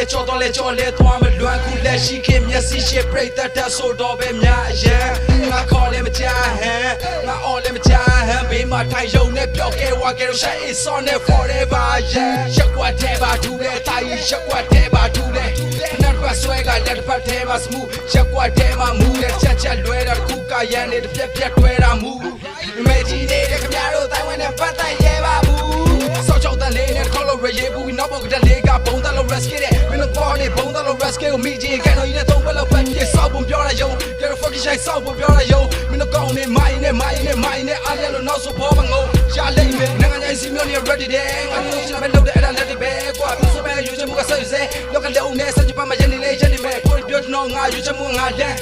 လေကြောတော်လေကြောလေသွားမလွမ်းခုလက်ရှိခင်မျက်စိရှိပြိတ္တတဆိုတော့ပဲများအရန်ငါခေါ်လေမကြဟန်ငါအော်လေမကြဟန်ဘေးမှာထိုင်ရုံနဲ့ပြောခဲ့ဝါခဲ့တော့ shine is on it forever yeah ရက်ကွက်ထဲပါထူလေတာကြီးရက်ကွက်ထဲပါထူလေနတ်ပတ်ဆွဲကလက်တစ်ဖက်ထဲမှာ smooth ရက်ကွက်ထဲမှာမူတဲ့ချက်ချက်လွဲတာတစ်ခုကရန်နေတစ်ပြက်ပြက်တွဲတာမူမေကြီးနေတဲ့ခင်ဗျားတို့တိုင်းဝင်နဲ့ပတ်သက်ရဲပါဘူးစောချောက်တန်လေးနဲ့ခေါ်လို့ရရေးဘူးနောက်ဘက်ကလေးကဘုံတလို့ rescue တဲ့မင်းတို့ပေါ်နေဘုံတလို့ rescue ကိုမိကြီးကန်တော်ကြီးနဲ့သုံးဘက်လောက်ပဲပြေဆောက်ပုံပြောရယုံကြတော့ fucking shine ဆောက်ပုံပြောရယုံမင်းတို့ကောင်းနေမိုင်းနဲ့အားရလို့နောက်ဆိုပေါ်မငုံရှားလိမ့်မယ်နိုင်ငံတိုင်းစီမျိုးနေ ready တဲ့ငါတို့ရှင်ပဲလုပ်တဲ့အဲ့ဒါလက်တွေပဲကွာပြီးဆိုပဲယူချင်မှုကဆက်စဲလောက်ကလုံးနဲ့စัจပါမရနေလေရနေမယ်ကိုပြောတော့ငါယူချင်မှုငါလမ်း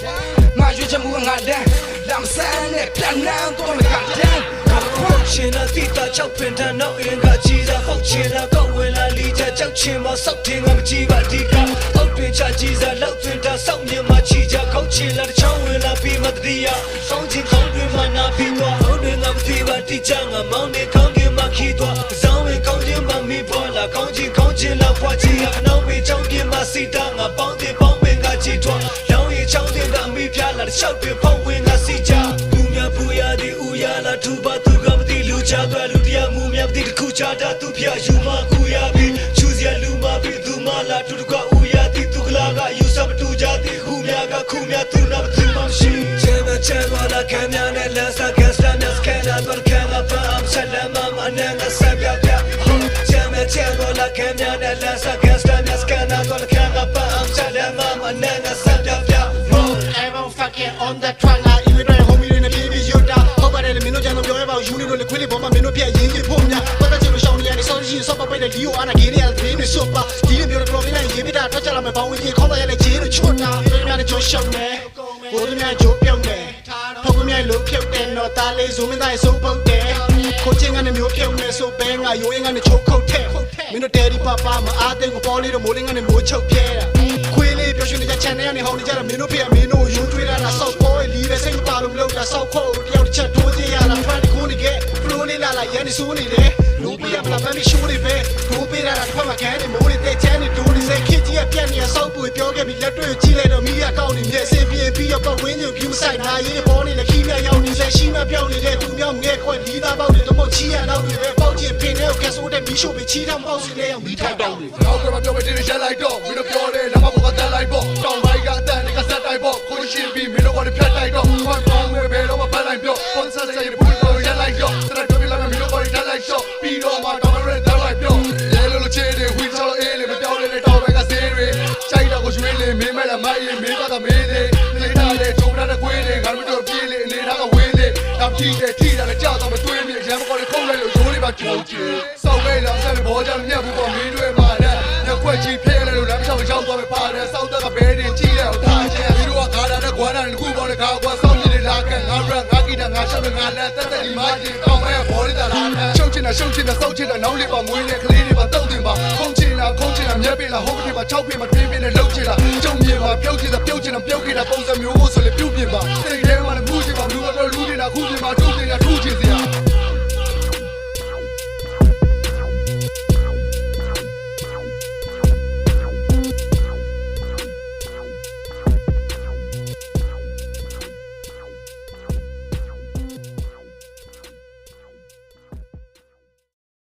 ငါယူချင်မှုငါလမ်းလမ်းဆန်းနဲ့ပြန်နှမ်းတော့မကန်တဲ့ရှင်လာတိတာချောက်ပင်တန်နောက်အင်ကကြီးစားဟုတ်ချင်လာကောက်ဝင်လာလီချကြောက်ချင်မစောက်တင်ကမကြည့်ပါဒီကအောက်တွင်ချကြီးစားလောက်တွင်တာစောက်မြင်မချီကြခေါက်ချင်လာတချောင်းဝင်လာပြီးမတတိယကောင်းချင်ကောင်းတွင်မနာပြီးတော့ဟောင်းတွင်ကမသိပါတိချငါမောင်းနေကောင်းကင်မှာခီးတော့စောင်းဝင်ကောင်းခြင်းမမီပေါ်လာကောင်းချင်လာဖွာချီအနောက်ပင်ချောင်းပြင်းမစီတာငါပေါင်းတင်ပေါင်းပင်ကကြည့်တော့လောင်းရီချောင်းတင်ကအမိပြလာတချောက်တွင်ဖောက်ဝင်ကစီကြသူများပူရသည်ဦးရလာထူပါသူကမသိလူချသွားလူတရားမှုများမသိတခုချတာသူဖျားယူမကူရပြီးချူစရာလူမပြီးသူမလာတူတကွဦးရသည်သူကလာကယူစမတူကြသည်ခုများကခုများသူနာမသူမရှိချမ်းသွားလာခံများနဲ့လမ်းစာကစတာနဲ့စကန်တာတော့ခံလာပါအမ်ဆလမ်မအနန်ကဆက်ပြပြချမ်းသွားလာခံများနဲ့လမ်းစာကစတာနဲ့စကန်တာတော့ခံလာပါအမ်ဆလမ်မအနန်ကဆက်ပြပြ Everyone fucking on the track like you right homie in the baby you down ဟုတ်ပါတယ်မင်းတို့ကြံတော့ပြောရပါဘူးယူနေလို့လေခွေးလေးပေါ်မှာမင်းတို့ပြက်ရင်းကြီးဖို့များပတ်သက်ချင်လို့ရှောင်းနေရတယ်စောင်းကြီးဆော့ပပိတ်တဲ့လီယိုအာနာဂေးနေရတဲ့ဒရင်းတွေဆော့ပါဒီလိုမျိုးတော့ problem ရေးပြတာထွက်ကြလာမယ်ဘောင်းဝင်ကြီးခေါင်းလာရတဲ့ဂျင်းတို့ချွတ်တာပြည်များနဲ့ကြောရှောင်းနေကိုယ်များကြိုးပြုံးနေဖောက်ကများလို့ဖြုတ်တယ်တော့တားလေးဇူးမင်းသားရဲ့စိုးပုတ်တယ်ကိုချင်းကနေမျိုးပြုံးနေဆိုဘဲငါရိုးရင်ကနေချိုးခုတ်ထဲမင်းတို့ဒယ်ဒီပါပါမအားတဲ့ကိုပေါ်လေးတော့မိုးလင်းကနေမိုးချုပ်ပြဲတာခွေးလေးပြောရှင်တဲ့ channel ကနေဟောင်းနေကြတာမင်းတို့ဖေမင်းတို့ယူထွေးတာလားဆောက်ပေါ်လီပဲစိတ်မပါလို့မလုပ်တာဆောက်ဖို့တယောက်တစ်ချက်ထိုးကြရတာဖန်ကိုနေခဲ့ဖလိုးလေးလာရန်နေဆိုးနေတယ်လူပေးရမလားဖမ်းပြီးရှိုးနေပဲထိုးပေးတာတစ်ဖက်မှာခဲနေမိုးနေတဲ့ချမ်းနေဒိုးနေစိတ်ခစ်ကြီးကပြက်နေဆောက်ပွေပြောခဲ့ပြီးလက်တွေ့ကြည့်လိုက်တော့မိရကောက်နေမြဲစင်ပြေပြီးတော့ပတ်ဝန်းကျင် view site နာရေးပေါ်နေလေခီးမြရောက်နေစေရှိမပြောင်းနေတဲ့သူမြောက်ငဲခွက်လီးသားပေါက်တွေတော့မချီရနောက်တွေပဲပေါက်ချင်ပင်နဲ့ကဲဆိုးတဲ့မီးရှို့ပြီးချီထောင်ပေါက်စီလဲအောင်မိထောက်တောင်းနေနောက်ကတော့ပြောမတင်ရက်လိုက်တော့မင်းတို့ပြောတယ်နောက်မှကတက်လိုက်ပေါ့တောင်းလိုက်ကအတန်ကဆက်တိုက်ပေါ့ကိုရှင်းပြီးမင်းတို့ကဖြတ်တိုက်တော့ခွန်ကောင်းပဲဘယ်တော့မှဖတ်လိုက်ပြောကွန်ဆာဆက်ရဘူးတော့ရက်လိုက်တော့တရတော်ပြလာမင်းတို့ကတက်လိုက်ရှော့ပြီးတော့မှတော့ရဲတက်လိုက်ပြောရဲလို့ချေတယ်ဝီချောအေးလေမပြောင်းလေတော့ပဲကစေးတွေစိုက်တော့ကိုရွှေလေမင်းမလာမိုင်းလေမင်းကတော့မင်းလေလေတာလေချုံတာကွေးလေငါတို့တို့ပြေးလေအနေထားကဝင်းလေတော့ထိတာလေကြောက်တော့မတွေးမြရမ်းကောလေခုံးလိုက်လို့ရိုးလေးပါချုံချေစောက်ပဲလာဆက်လေဘောကြမညက်ဘူးပေါ့မင်းတို့မှာတဲ့ညက်ွက်ကြီးဖဲလေလို့လမ်းချောင်းရောက်သွားပဲပါတယ်စောက်တက်ကဘဲတင်ကြည့်ရအောင်ထားချင်မင်းတို့ကခါတာနဲ့ခွာတာနဲ့ခုပေါ်လေခါကွာစောက်ကြီးလေလာကန်ငါရငါကီတာငါရှောက်ငါလက်တက်တက်ဒီမာဂျင်ကောင်းမဲ့ဘောလေးတာလားရှုပ်ချင်တာစောက်ချင်တာနောက်လေးပါမွေးလေကလေးတွေပါတုတ်တင်ပါခုံချင်တာမြက်ပေးလားဟုတ်ကဲ့ပါ6ပြင်မှာတွင်းပြင်းနဲ့လှုပ်ချင်တာကြုံမြင်ပါပြုတ်ချင်တာပြုတ်ခဲ့တာပုံစံမျိုးကိုဆိုလေပြုတ်ပြင်ပါစိတ်ထဲမှာ